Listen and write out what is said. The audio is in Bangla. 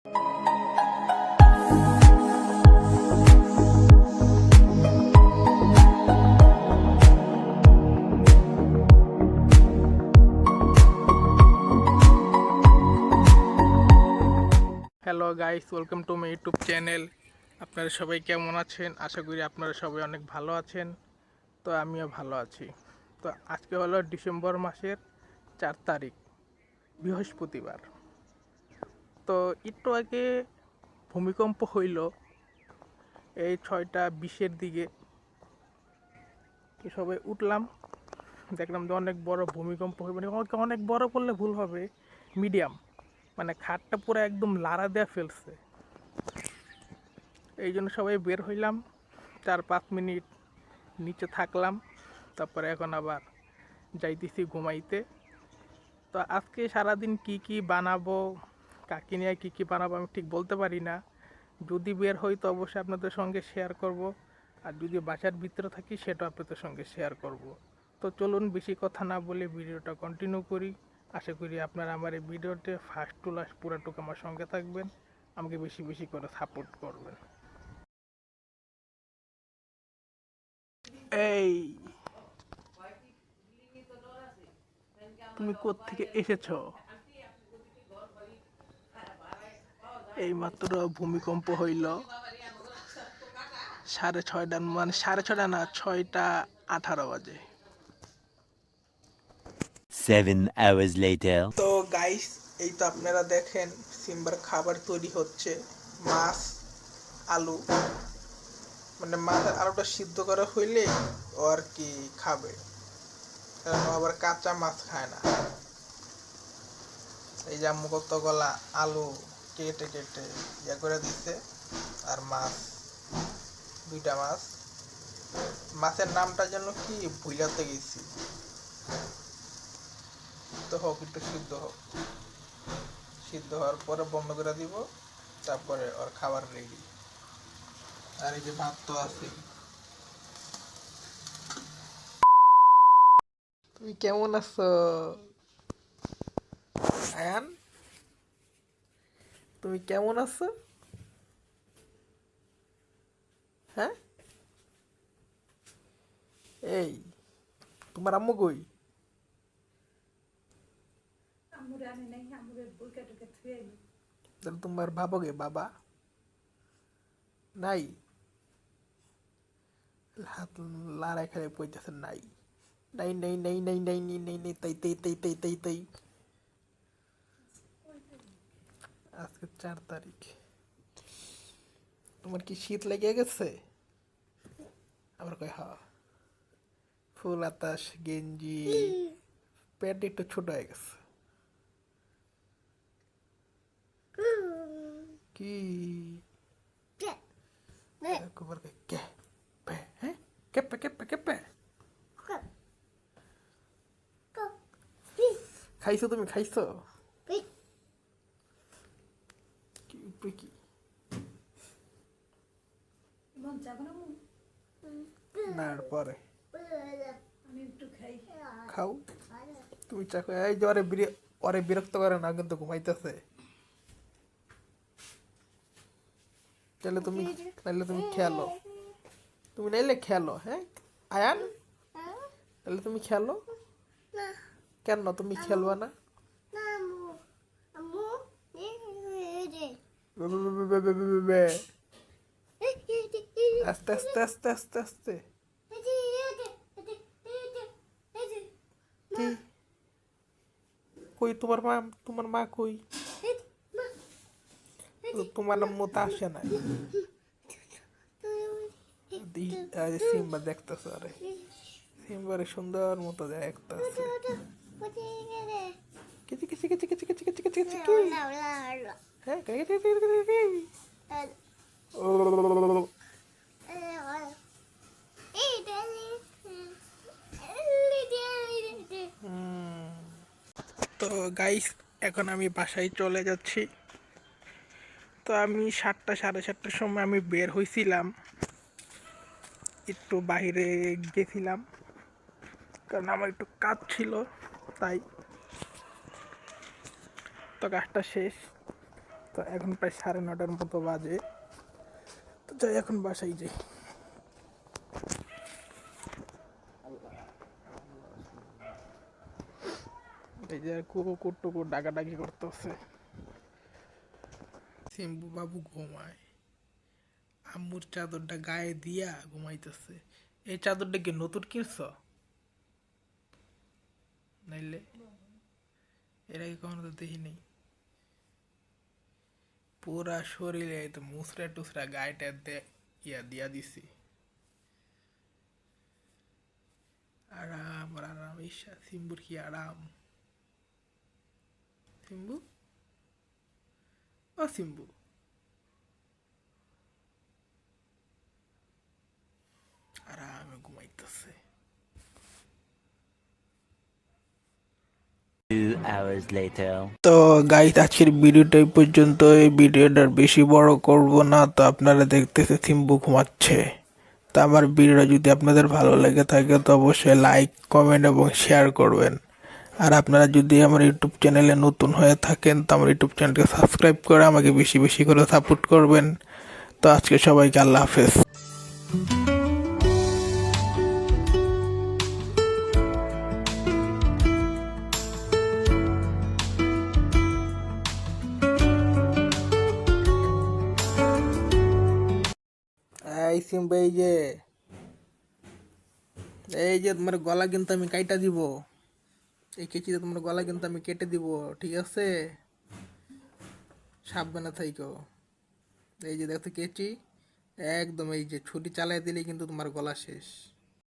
Hello guys, welcome to my YouTube channel. আপনারা সবাই কেমন আছেন? আশা করি আপনারা সবাই অনেক ভালো আছেন। তো আমিও ভালো আছি। তো আজকে হলো ডিসেম্বর মাসের 4 তারিখ, বৃহস্পতিবার। তো একটু আগে ভূমিকম্প হইল এই 6:20-এর দিকে। তো সবাই উঠলাম, দেখলাম যে অনেক বড় ভূমিকম্প হইবে, মানে অনেক বড় করলে ভুল হবে, মিডিয়াম, মানে খাটটা পুরো একদম লাড়া দেয়া ফেলছে। এই জন্য সবাই বের হইলাম, 4-5 মিনিট নিচে থাকলাম, তারপরে এখন আবার যাইতেছি ঘুমাইতে। তো আজকে সারাদিন কি কি বানাবো, কাকি নিয়ে কী কী বানাবো আমি ঠিক বলতে পারি না। যদি বের হই তো অবশ্যই আপনাদের সঙ্গে শেয়ার করব, আর যদি বাসার ভিতরে থাকি সেটা আপনাদের সঙ্গে শেয়ার করব। তো চলুন বেশি কথা না বলে ভিডিওটা কন্টিনিউ করি। আশা করি আপনারা আমার এই ভিডিওতে ফার্স্ট টু লাস্ট পুরাটুকু আমার সঙ্গে থাকবেন, আমাকে বেশি বেশি করে সাপোর্ট করবেন। এই, তুমি কোত্থেকে এসেছো? এইমাত্র ভূমিকম্প হইল 6:30, মানে 6:30 না, 6:18 বাজে। 7 hours later. তো গাইস, এই তো আপনারা দেখেন সিম্বার খাবার তৈরি হচ্ছে। মাছ, আলু, মানে মাছ আর আলুটা সিদ্ধ করা হইলে ও আর কি খাবে, কারণ ও আবার কাঁচা মাছ খায় না। এই যে আম্মু কতগুলা আলু কেটে কেটে ইয়া করে দিচ্ছে, আর মাছ, 2টা মাছ। মাছের নামটা যেন কি ভুলাতে গেছি। তো হোক, একটু সিদ্ধ হোক, সিদ্ধ হওয়ার পরে বন্ধ করে দিব, তারপরে ওর খাবার রেডি। আর এই যে ভাত তো আছে। তুমি কেমন আছো আয়ান? তুমি কেমন আছো? হ্যাঁ, এই তোমার আম্মু কই? তাহলে তোমার বাবা গে? বাবা নাই? হাত লাড়াই খাড়াই পড়তেছে। নাই নাই নাই নাই নাই নাই নাই নাই নাই, তাই তাই তাই তাই তাই তাই। আজকে 4 তারিখ। তোমার কি শীত লেগে গেছে? আবার কই হা, ফুল আতাস গেঞ্জি, প্যান্ট একটু ছোট হয়ে গেছে। কি একবার কই কে পে, হ্যাঁ, কেপে কেপে কেপে। খাইছো? তুমি খাইছো? কি উপরে কি? না, পরে খাও। তুমি চা খাও। এই যে ওরে বিরক্ত করে না, কিন্তু ঘুমাইতেছে। নাইলে তুমি খেলো, তুমি নাইলে খেলো। হ্যাঁ আয়ান, তাহলে তুমি খেলো। কেন তুমি খেলবা না? বে, বে, বে, বে, বে, বে, বে, বে। আস্তে আস্তে আস্তে আস্তে আস্তে। কি কই তোমার মা কই? তোমার মতো আসে না। সিম্বা দেখতেছে, আরে সিম্বারে সুন্দর মতো দেখতেছে। কিচি কিচি কিচি কিচি কিচি কিচি কিচি কিচি কি? হ্যাঁ, ও, তো গাইস, এখন আমি বাসায় চলে যাচ্ছি। তো আমি 7টা, 7:30টার সময় আমি বের হয়েছিলাম, একটু বাইরে গেছিলাম, কারণ আমার একটু কাজ ছিল, তাই। তো কাজটা শেষ, তো তো এখন প্রায় 9:30 মতো বাজে। তো যাই এখন বাসায় যাই। এই যে কুকুর টুকুর ডাকাডাকি করতেছে। সিম্বু বাবু ঘুমায়, আম্মুর চাদরটা গায়ে দিয়া ঘুমাইতেছে। এই চাদরটা কি নতুন কিনছ নাইলে? এর আগে কখনো তো দেখি নেই। পুরা শরীরে তো মুসরা টুসরা গায়েটা ইয়া দিয়া দিছি। আরাম আর আরাম, ঈশা সিম্বুর কি আরাম। সিম্বু, ও সিম্বু, আরামে ঘুমাইতেছে। 2 hours later. তো গাইস, আজকের ভিডিওটা এই পর্যন্ত। এই ভিডিওটার বেশি বড় করব না। তো আপনারা দেখতেছে সিম্বু ঘুমাচ্ছে। তো আমার ভিডিওটা যদি আপনাদের ভালো লেগে থাকে তো অবশ্যই লাইক, কমেন্ট এবং শেয়ার করবেন। আর আপনারা যদি আমার ইউটিউব চ্যানেলে নতুন হয়ে থাকেন তো আমার ইউটিউব চ্যানেলকে সাবস্ক্রাইব করে আমাকে বেশি বেশি করে সাপোর্ট করবেন। তো আজকে সবাইকে আল্লাহ হাফেজ। এই সিম্বু, এই যে তোমার গলা কিন্তু আমি কাইটা দিব। এই কেচিতে তোমার গলা কিন্তু আমি কেটে দিব, ঠিক আছে? সাবধানে থাইকো। এই যে দেখো কেচি, একদম এই যে ছুরি চালাই দিলেই কিন্তু তোমার গলা শেষ।